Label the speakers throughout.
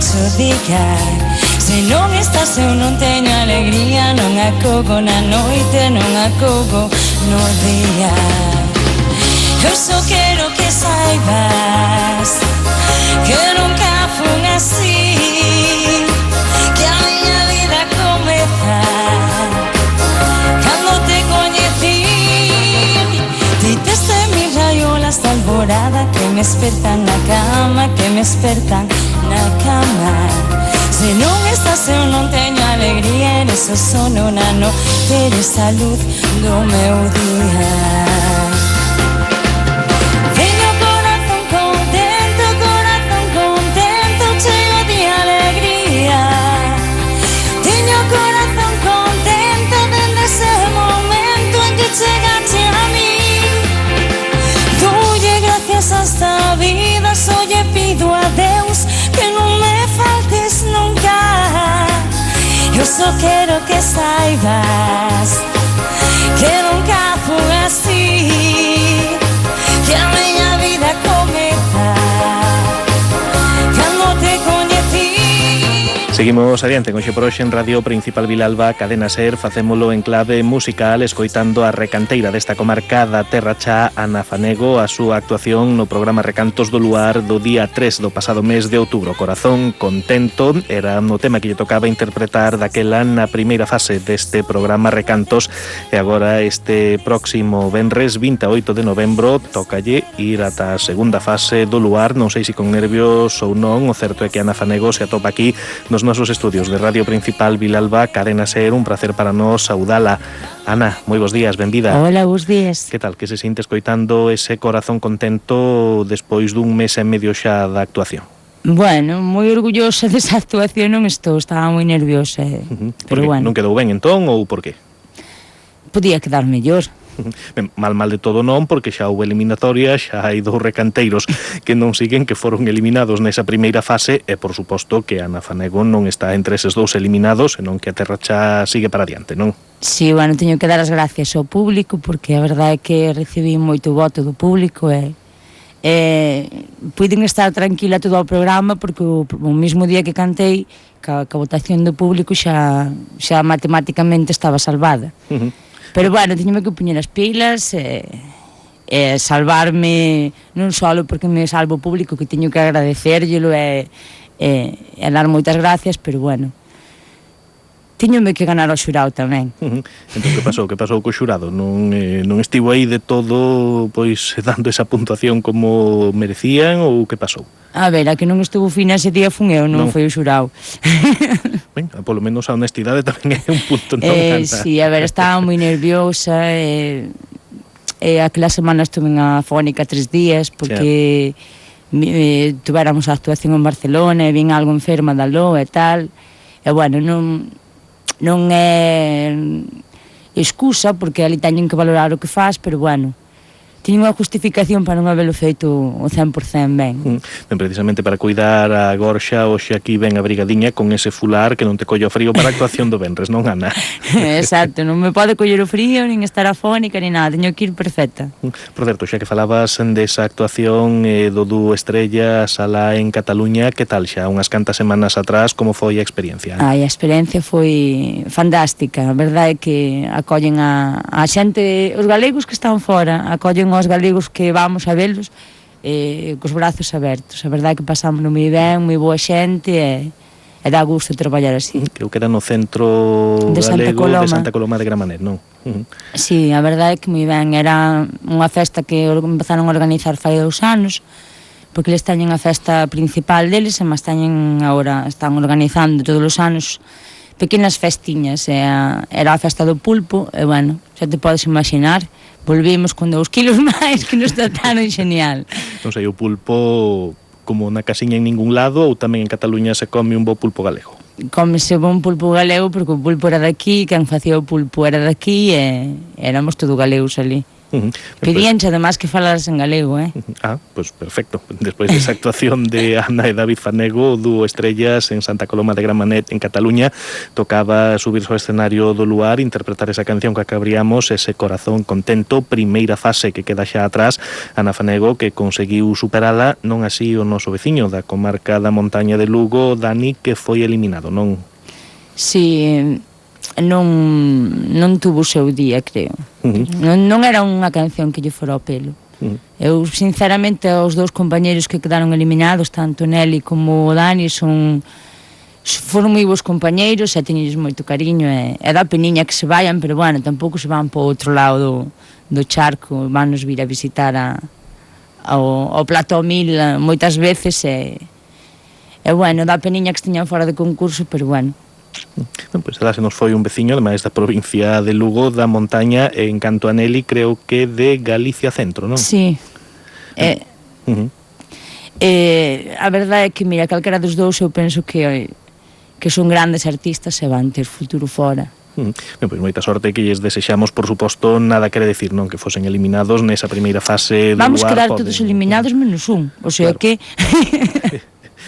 Speaker 1: noso día. Se non estás eu non teño alegría, non acogo na noite, non acogo no día. Eu só quero que saibas que nunca fun así, que a miña vida comeza cando te coñecí. Diteste mis raiolas de alborada que me espertan na cama, que me espertan na cama. Se non estás eu non teño alegría, eres o sono na noite, eres a luz do meu día. Esta vida só lle pido a Deus que non me faltes nunca. Eu só quero que saibas que nunca fui así, que a miña vida comeza cando te coñecí.
Speaker 2: Seguimos adiante con xe por hoxe en Radio Principal Vilalba, Cadena Ser. Facémolo en clave musical, escoitando a recanteira desta comarca da Terra Cha, Ana Fanego, a súa actuación no programa Recantos do Luar do día 3 do pasado mes de outubro. Corazón contento era no tema que lle tocaba interpretar daquela na primeira fase deste programa Recantos, e agora este próximo venres 28 de novembro tócalle ir ata a segunda fase do Luar. Non sei se con nervios ou non, o certo é que Ana Fanego se atopa aquí nos nosos estudios de Radio Principal Vilalba, Cadena Ser. Un placer para nós saudala. Ana, moi bons días, benvida.
Speaker 3: Hola, bons días.
Speaker 2: Que tal, que se sinte escoitando ese corazón contento despois dun mes e medio xa da actuación?
Speaker 3: Bueno, moi orgullosa desa actuación non estou, estaba moi nerviosa, pero bueno.
Speaker 2: Non quedou ben entón ou por qué?
Speaker 3: Podía quedar mellor.
Speaker 2: Ben, mal de todo non, porque xa houve eliminatoria, xa hai 2 recanteiros que non siguen, que foron eliminados nesa primeira fase, e por suposto que Ana Fanego non está entre eses 2 eliminados, senón que a Terra Cha sigue para adiante, non?
Speaker 3: Sí, bueno, teño que dar as gracias ao público, porque a verdade é que recibí moito voto do público e puiden estar tranquila todo o programa, porque o mesmo día que cantei, ca votación do público xa matemáticamente estaba salvada. Pero bueno, teñome que poñer as pilas e salvarme, non só porque me salvo o público, que teño que agradecérllelo e dar moitas gracias, pero bueno, teñome que ganar ao xurado tamén.
Speaker 2: Entón, que pasou? Que pasou co xurado? Non estivo aí de todo, pois, dando esa puntuación como merecían, ou que pasou?
Speaker 3: A ver, a que non estuvo fina ese día fun eu, non foi o xurado.
Speaker 2: Ben, polo menos a honestidade tamén é un punto, non?
Speaker 3: Sí, a ver, estaba moi nerviosa aquela semana estuve en afónica 3 días porque tuveramos a actuación en Barcelona e vin algo enferma da lo e tal, e bueno, non é excusa porque ali teñen que valorar o que faz, pero bueno, tiña unha justificación para non habelo feito o 100% ben.
Speaker 2: Ben, precisamente para cuidar a gorxa, hoxe aquí ven a brigadiña con ese fular que non te colle o frío para a actuación do venres, non, Ana?
Speaker 3: Exacto, non me pode coller o frío, nin estar afónica, nin nada, teño que ir perfecta.
Speaker 2: Por certo, xa que falabas desa actuación do dúo Estrella, Sala en Cataluña, que tal xa unhas cantas semanas atrás, como foi a experiencia?
Speaker 3: A experiencia foi fantástica, a verdade é que acollen a xente, os galegos que están fora, acollen aos galegos que vamos a velos cos brazos abertos. A verdade é que pasamos moi ben, moi boa xente e dá gusto traballar así.
Speaker 2: Creo que era no centro
Speaker 3: de
Speaker 2: galego de Santa Coloma de Gramanet, non?
Speaker 3: Sí, a verdade é que moi ben. Era unha festa que empezaron a organizar fai 2 anos, porque eles teñen a festa principal deles, e máis teñen agora, están organizando todos os anos pequenas festiñas. Era a festa do pulpo, e bueno, xa te podes imaginar, volvimos con 2 kilos máis, que nos trataron genial.
Speaker 2: Non sei, o pulpo como na casiña en ningún lado, ou tamén en Cataluña se come un bo pulpo galego?
Speaker 3: Cómese bon pulpo galego, porque o pulpo era daqui, quen facía o pulpo era daqui, e éramos todo galegos ali. Pedíanche además que falaras en galego,
Speaker 2: Pues perfecto. Despois desa actuación de Ana e David Fanego, o dúo Estrellas en Santa Coloma de Gramenet, en Cataluña, tocaba subirse ao escenario do lugar, interpretar esa canción que acabríamos, Ese corazón contento, primeira fase que queda xa atrás. Ana Fanego, que conseguiu superala, non así o noso veciño da comarca da montaña de Lugo, Dani, que foi eliminado, non?
Speaker 3: Si, non tuvo o seu día, creo. Non era unha canción que lle fora ao pelo. Eu, sinceramente, os dous compañeros que quedaron eliminados, tanto Nelly como o Dani, foron moi bons compañeiros e teñelles moito cariño, e dá peniña que se vayan, pero bueno, tampouco se van para o outro lado do charco, vannos vir a visitar ao Plato 1000 moitas veces, e bueno, dá peniña que esteñan fora de concurso, pero bueno.
Speaker 2: Pois ela se nos foi un veciño, ademais da provincia de Lugo, da montaña, en canto a Nelly, creo que de Galicia Centro, non?
Speaker 3: Sí. A verdade é que, mira, calquera dos dous eu penso que son grandes artistas e van ter futuro fora.
Speaker 2: Pois moita sorte, que lles desexamos, por suposto, nada quere decir, non, que fosen eliminados nesa primeira fase do lugar.
Speaker 3: Vamos quedar todos eliminados menos un, o sea que...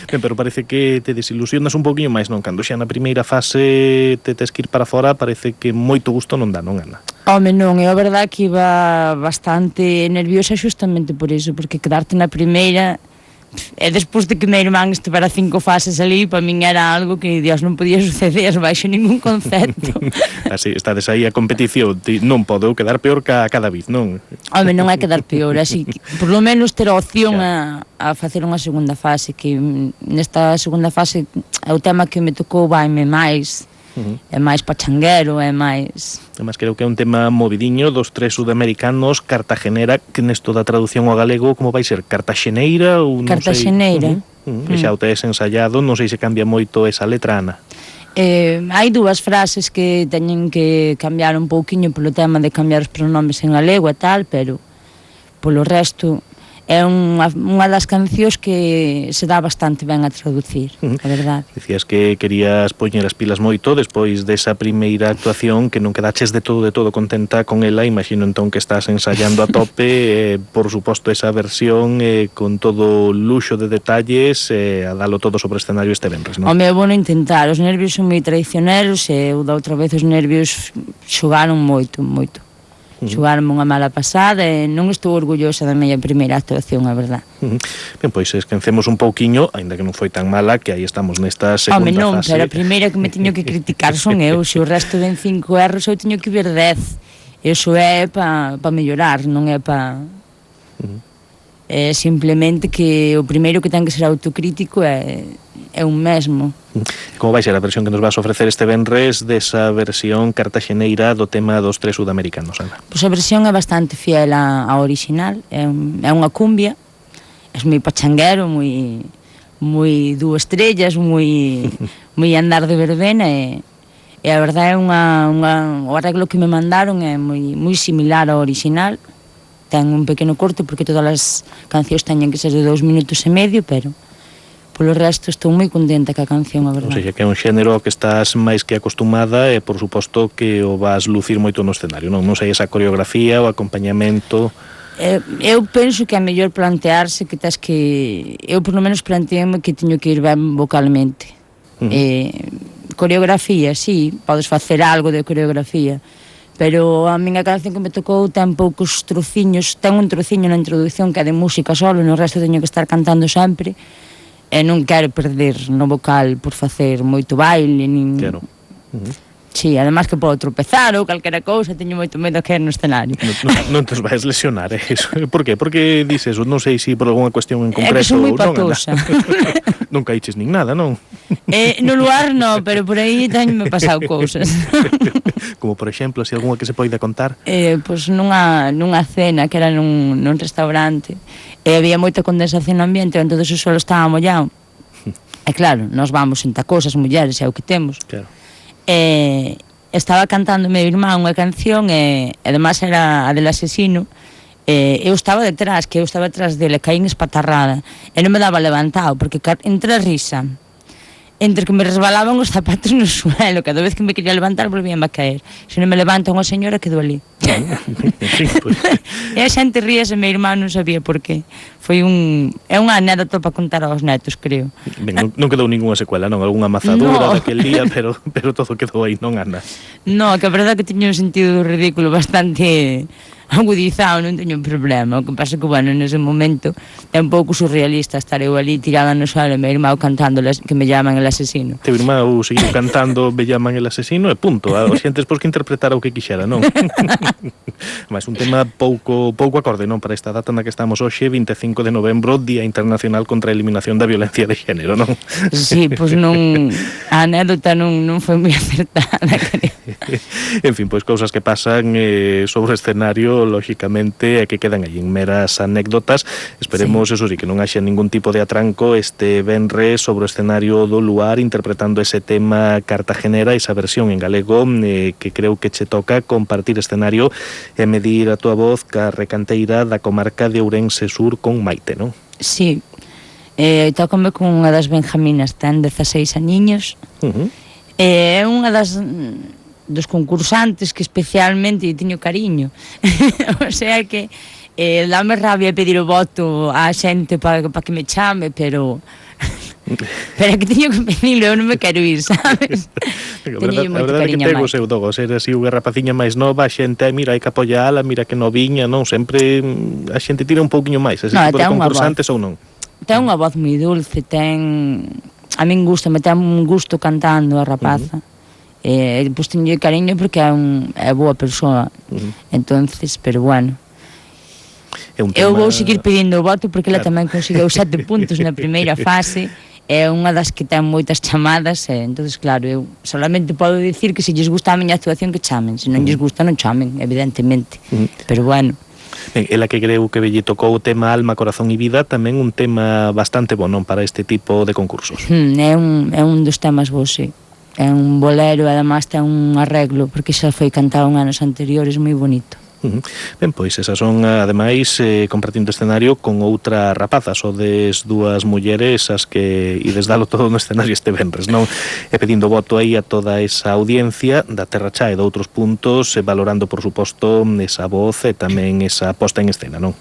Speaker 2: Pero parece que te desilusionas un poquinho máis, non? Cando xa na primeira fase te tes que ir para fora, parece que moito gusto non dá, non, Ana?
Speaker 3: Home, non, é a verdade que iba bastante nerviosa xustamente por iso, porque quedarte na primeira, e despois de que meu irmán estivera 5 fases ali, para min era algo que, Dios, non podía suceder baixo ningún concepto.
Speaker 2: Así, estades aí a competición, non podo quedar peor que a David, non?
Speaker 3: Home, non é quedar peor, así que, por lo menos ter a opción a facer unha segunda fase, que nesta segunda fase o tema que me tocou vaime máis, é máis pachanguero, é máis...
Speaker 2: Además, creo que é un tema movidiño dos tres sudamericanos, Cartagenera, que nesto da traducción ao galego, como vai ser? Cartaxeneira ou non sei?
Speaker 3: Cartaxeneira.
Speaker 2: E xa o tes ensayado, non sei se cambia moito esa letra, Ana.
Speaker 3: Hai dúas frases que teñen que cambiar un pouquiño polo tema de cambiar os pronomes en galego e tal, pero polo resto é unha das cancións que se dá bastante ben a traducir, a verdade.
Speaker 2: Dicías que querías poñer as pilas moito despois desa primeira actuación, que non quedaches de todo contenta con ela. Imagino entón que estás ensayando a tope, por suposto esa versión con todo luxo de detalles, a dalo todo sobre o escenario este venres, non?
Speaker 3: Home, é bueno intentar, os nervios son moi traicioneros e da outra vez os nervios xogaron moito. Xogaronme unha mala pasada e non estou orgullosa da miña primeira actuación, a verdad.
Speaker 2: Ben, pois esquecemos un pouquiño, aínda que non foi tan mala, que aí estamos nesta segunda fase.
Speaker 3: Home, non, pero a primeira que me teño que criticar son eu, se o resto ven 5 erros eu teño que ver 10. Iso é para mellorar, non é para... É simplemente que o primeiro que ten que ser autocrítico é un mesmo.
Speaker 2: Como vai ser a versión que nos vas a ofrecer este venres desa versión cartaxeneira do tema dos tres sudamericanos, Ana?
Speaker 3: Pois a versión é bastante fiel á original, é unha cumbia, é moi pachanguero, moi dúas estrellas, moi andar de verbena, e a verdade é o arreglo que me mandaron é moi similar ao original. Ten un pequeno corte porque todas as cancións teñen que ser de 2 minutos e medio, pero polo resto estou moi contenta ca canción, a verdade.
Speaker 2: O sea, que é un xénero que estás máis que acostumada e, por suposto, que o vas lucir moito no escenario, non? Non sei, esa coreografía, o acompañamento...
Speaker 3: Eu penso que é mellor plantearse que tes que... Eu, por lo menos, planteame que teño que ir ben vocalmente. Coreografía, sí, podes facer algo de coreografía, pero a miña canción que me tocou ten poucos trociños, ten un trociño na introducción que é de música solo, no resto teño que estar cantando sempre, e non quero perder no vocal por facer moito baile, nin...
Speaker 2: Claro.
Speaker 3: Sí, además que podo tropezar ou calquera cousa, teño moito medo que no escenario.
Speaker 2: Non te vais lesionar, eso. Por qué? Porque dices, non sei se por algunha cuestión en concreto...
Speaker 3: É que son moi patosa.
Speaker 2: Non caíches nin nada, non?
Speaker 3: No lugar non, pero por aí teño pasado cousas.
Speaker 2: Como, por exemplo, se algunha que se poida contar?
Speaker 3: Pois nunha cena que era nun restaurante, e había moita condensación no ambiente, entón o suelo estaba mollado. E claro, nós vamos en tacos, as mulleres, é o que temos.
Speaker 2: Claro.
Speaker 3: Estaba cantando meu irmán unha canción e además era a del asesino, eu estaba detrás dele, caín espatarrada e non me daba levantado porque entre a risa entre que me resbalaban os zapatos no suelo, cada vez que me quería levantar volvían a caer. Se non me levanta unha señora, quedo ali.
Speaker 2: Sí, pues.
Speaker 3: E a xente ríase, meu irmán non sabía por qué. É unha anécdota para contar aos netos, creo.
Speaker 2: Ben, non quedou ninguna secuela, non? Algúnha mazadura daquel día, pero todo quedou aí, non, Ana?
Speaker 3: No, que a verdade que tiña un sentido do ridículo bastante agudizado, non teño un problema. O que pasa que, bueno, nese momento é un pouco surrealista estar eu ali tirada no suelo e meu irmão cantando que me llaman el asesino.
Speaker 2: Teu irmão seguiu cantando me llaman el asesino e punto. A xentes pois que interpretara o que quixera, non? Mas un tema pouco acorde, non? Para esta data na que estamos hoxe, 25 de novembro, Día Internacional contra a Eliminación da Violencia de Xénero, non?
Speaker 3: Sí, pois non, a anécdota non foi moi acertada, creo.
Speaker 2: En fin, pois cousas que pasan sobre o escenario, lóxicamente, e que quedan aí en meras anécdotas. Esperemos, sí, eso sí, que non haxa ningún tipo de atranco este venres sobre o escenario do Luar interpretando ese tema cartagenera, esa versión en galego que creo que che toca compartir escenario e medir a túa voz ca recanteira da comarca de Ourense Sur con Maite, non?
Speaker 3: Sí, tócame con unha das benjaminas, ten 16 aniños, é unha dos concursantes que especialmente teño cariño. O sea que dame rabia pedir o voto á xente para que me chame, pero é que teño que pedilo, eu non me quero ir, sabes? Teño moito cariño
Speaker 2: a Maite. A verdade é que ten o seu dogo, ser así unha rapaciña máis nova, a xente, mira, hai que apoiala, mira que noviña, non? Sempre a xente tira un pouquiño máis, ese tipo de concursantes ou non?
Speaker 3: Ten unha voz moi dulce, a min gustame, ten un gusto cantando a rapaza. Pois teño cariño porque é boa persoa. Entonces, pero bueno, eu vou seguir pedindo o voto porque ela tamén conseguiu 7 puntos na primeira fase. É unha das que ten moitas chamadas, entonces claro, eu solamente podo dicir que se lles gusta a miña actuación que chamen, se non lles gusta non chamen, evidentemente. Pero bueno,
Speaker 2: ben, ela que creu que lle tocou o tema Alma, Corazón e Vida, tamén un tema bastante bo, non, para este tipo de concursos.
Speaker 3: É un dos temas vos, sí. É un bolero e además ten un arreglo porque xa foi cantado en anos anteriores, moi bonito.
Speaker 2: Ben, pois esas son ademais compartindo escenario con outra rapaza, sodes dúas mulleres as que ides dalo todo no escenario este venres, non? E pedindo voto aí a toda esa audiencia da Terra Cha e de outros puntos, valorando por suposto esa voz e tamén esa posta en escena, non?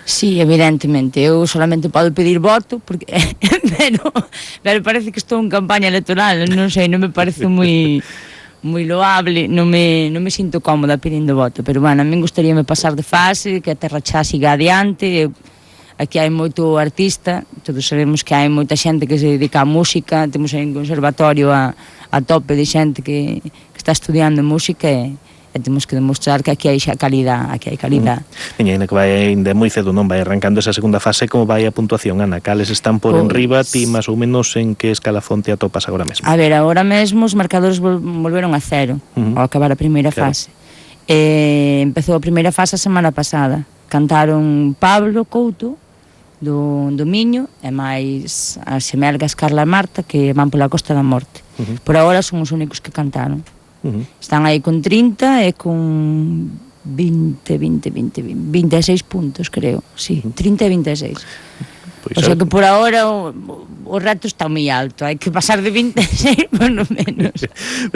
Speaker 3: Sí, evidentemente, eu solamente podo pedir voto porque pero parece que estou en campaña electoral, non sei, non me parece moi loable, non me sinto cómoda pedindo voto, pero bueno, a min gustaríame pasar de fase, que a Terra Cha siga adiante. Aquí hai moito artista, todos sabemos que hai moita xente que se dedica á música, temos aí un conservatorio a tope de xente que está estudiando música e temos que demostrar que aquí hai xa calidad, aquí hai calidad.
Speaker 2: Ainda que vai ainda moi cedo, non? Vai arrancando esa segunda fase, como vai a puntuación, Ana? Cales están por enriba, ti máis ou menos en que escalafón te atopas agora mesmo?
Speaker 3: A ver, agora mesmo os marcadores volveron a cero ao acabar a primeira fase. Empezou a primeira fase a semana pasada. Cantaron Pablo Couto do Miño e máis as xemelgas Carla e Marta que van pola Costa da Morte. Por agora son os únicos que cantaron. Están aí con 30 e con 26 puntos, creo. Sí, 30 e 26. Pois o sea que por agora o reto está moi alto, hai que pasar de 26 por lo menos.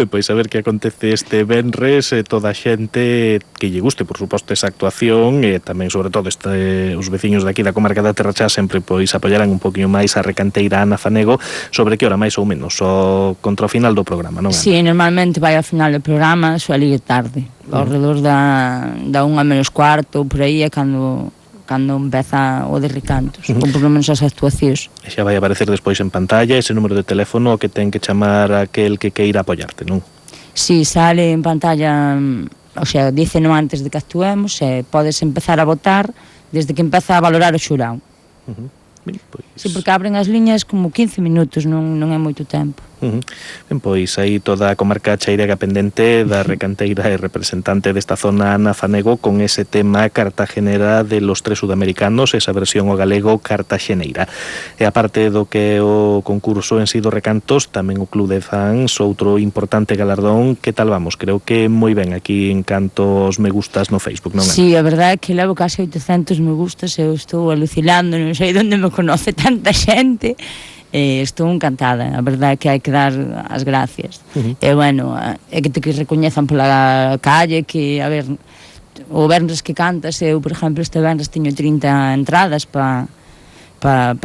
Speaker 2: Pois a ver que acontece este venres, toda a xente que lle guste, por suposto, esa actuación e tamén, sobre todo, os veciños de aquí da comarca da Terra Cha sempre pois apoiarán un poquinho máis a recanteira Ana Fanego. Sobre que hora máis ou menos? O contra o final do programa, non?
Speaker 3: Sí, normalmente vai ao final do programa, suele ir tarde, ao redor da 1 menos cuarto, por aí é cando empeza o de recantos, ou por lo menos as actuacións.
Speaker 2: E xa vai aparecer despois en pantalla ese número de teléfono que ten que chamar aquel que queira apoiarte, non?
Speaker 3: Si, sale en pantalla, o sea, díceno antes de que actuemos e podes empezar a votar desde que empeza a valorar o xurado.
Speaker 2: Ben, pois...
Speaker 3: Sí, porque abren as liñas como 15 minutos, non é moito tempo.
Speaker 2: Ben, pois aí toda a comarca chairega pendente da recanteira e representante desta zona Ana Fanego con ese tema cartagenera de los tres sudamericanos, esa versión ao galego cartaxeneira. E aparte do que o concurso en si dos recantos, tamén o Club de Fans, outro importante galardón. Que tal vamos? Creo que moi ben aquí en cantos me gustas no Facebook, non?
Speaker 3: Sí, a verdade é que levo casi 800 me gustas e eu estou alucinando, non sei onde me conoce tanta xente. Estou encantada, a verdade é que hai que dar as gracias. E bueno, é que te que recoñezan pola calle, que, a ver, o venres que cantas, eu, por exemplo, este venres teño 30 entradas para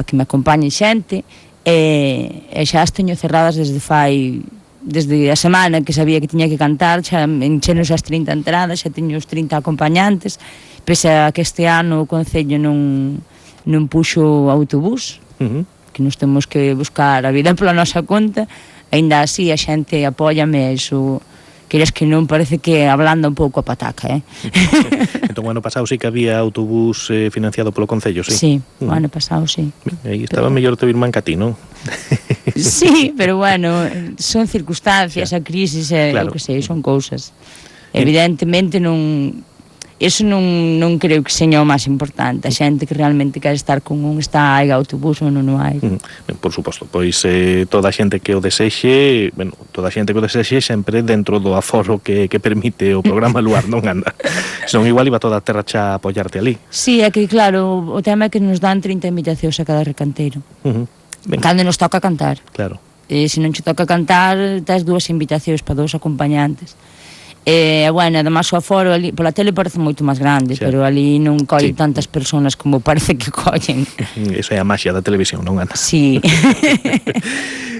Speaker 3: que me acompañe xente, e xa as teño cerradas desde a semana que sabía que tiña que cantar, xa enchenos as 30 entradas, xa teño os 30 acompañantes, pese a que este ano o Concello non puxo autobús, que nos temos que buscar a vida pola nosa conta, aínda así a xente apóllame, iso, queres que non, parece que ablanda un pouco a pataca,
Speaker 2: Entón, o ano pasado sí que había autobús financiado polo Concello, sí?
Speaker 3: Sí, o ano pasado, sí.
Speaker 2: Aí estaba mellor o teu irmán que a ti, non?
Speaker 3: Sí, pero bueno, son circunstancias, a crisis, claro. Eu que sei, son cousas. Evidentemente eso non creo que seña o máis importante. A xente que realmente quer estar con hai autobús ou non hai.
Speaker 2: Por suposto, pois toda a xente que o desexe, sempre dentro do aforo que permite o programa Luar, non anda. Senón igual iba toda a terra xa a apoiarte ali.
Speaker 3: Sí, é que claro, o tema é que nos dan 30 invitacións a cada recanteiro. Cando nos toca cantar.
Speaker 2: Claro.
Speaker 3: E se non che toca cantar, tes 2 invitacións para 2 acompañantes. Bueno, además o aforo ali, pola tele parece moito máis grande, pero ali non collen tantas persoas como parece que collen.
Speaker 2: Eso é a maxia da televisión, non, Ana?
Speaker 3: Sí.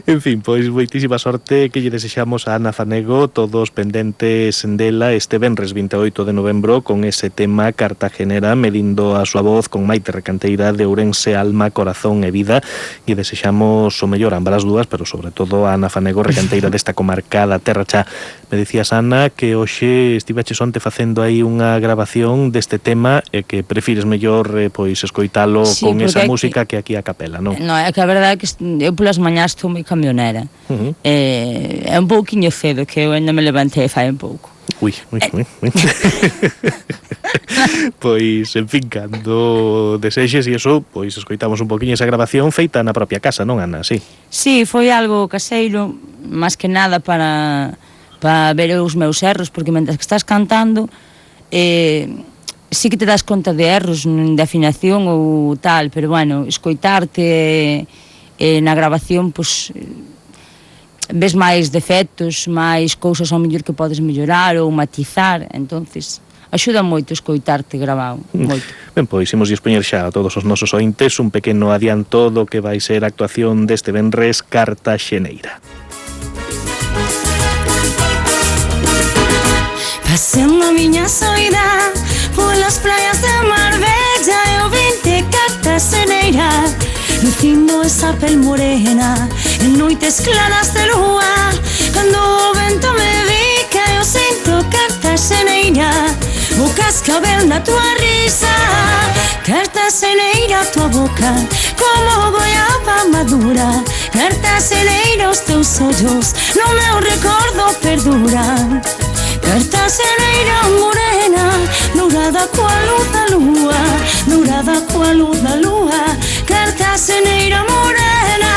Speaker 2: En fin, pois moitísima sorte que lle desexamos a Ana Fanego, todos pendentes dela este venres 28 de novembro con ese tema cartagenera, medindo a súa voz con Maite Recanteira de Ourense, alma, corazón e vida, e desexamos o mellor a ambas as dúas, pero sobre todo a Ana Fanego, recanteira desta comarca da Terra Chá. Me dicías, Ana, que hoxe estiveches onte facendo aí unha grabación deste tema e que prefires mellor pois escoitalo con esa música que aquí a capela, non?
Speaker 3: Non, é que a verdade é que eu polas mañás estou moi camionera. É un pouquiño cedo, que eu ainda me levantei fai un pouco.
Speaker 2: Ui. Pois, en fin, cando desexes e iso, pois escoitamos un poquinho esa grabación feita na propia casa, non, Ana? Sí.
Speaker 3: Sí, foi algo caseiro, máis que nada para ver os meus erros, porque mentre que estás cantando sí que te das conta de erros de afinación ou tal, pero bueno, escoitarte na grabación, pois ves máis defectos, máis cousas ao mellor que podes mellorar ou matizar, entonces axuda moito escoitarte grabado, moito.
Speaker 2: Ben, pois imos dispoñer xa a todos os nosos ointes un pequeno adianto do que vai ser a actuación deste venres Cartaxeneira.
Speaker 1: Pasando a miña soidade polas praias de Marbella, eu vinte Cartaxeneira, lucindo esa pel morena en noites claras de lúa. Cando o vento me bica, eu sinto Cartaxeneira, o cascabel da tua risa. Cartaxeneira, tua boca como goiaba madura. Cartaxeneira, os teus ollos no meu recordo perduran. Cartaxeneira morena, dourada coa luz da lúa, dourada coa luz da lúa. Cartaxeneira morena.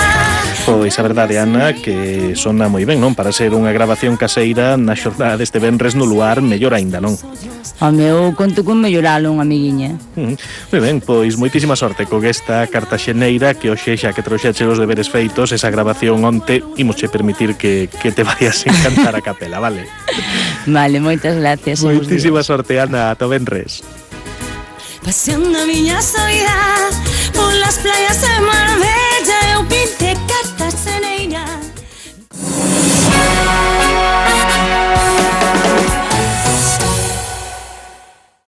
Speaker 2: Pois a verdade, Ana, que sona moi ben, non? Para ser unha grabación caseira na xornada deste venres no Luar, mellor aínda, non?
Speaker 3: Home, eu conto con melloralo, unha amiguiña.
Speaker 2: Moi ben, pois moitísima sorte con esta Cartaxeneira, que hoxe xa que trouxeche os deberes feitos, esa grabación onte, imosche permitir que te vayas a encantar a capela, vale?
Speaker 3: Vale, moitas gracias.
Speaker 2: Moitísima sorte, Ana, ata venres.
Speaker 1: Paseando a miña soidade polas playas de Marbella.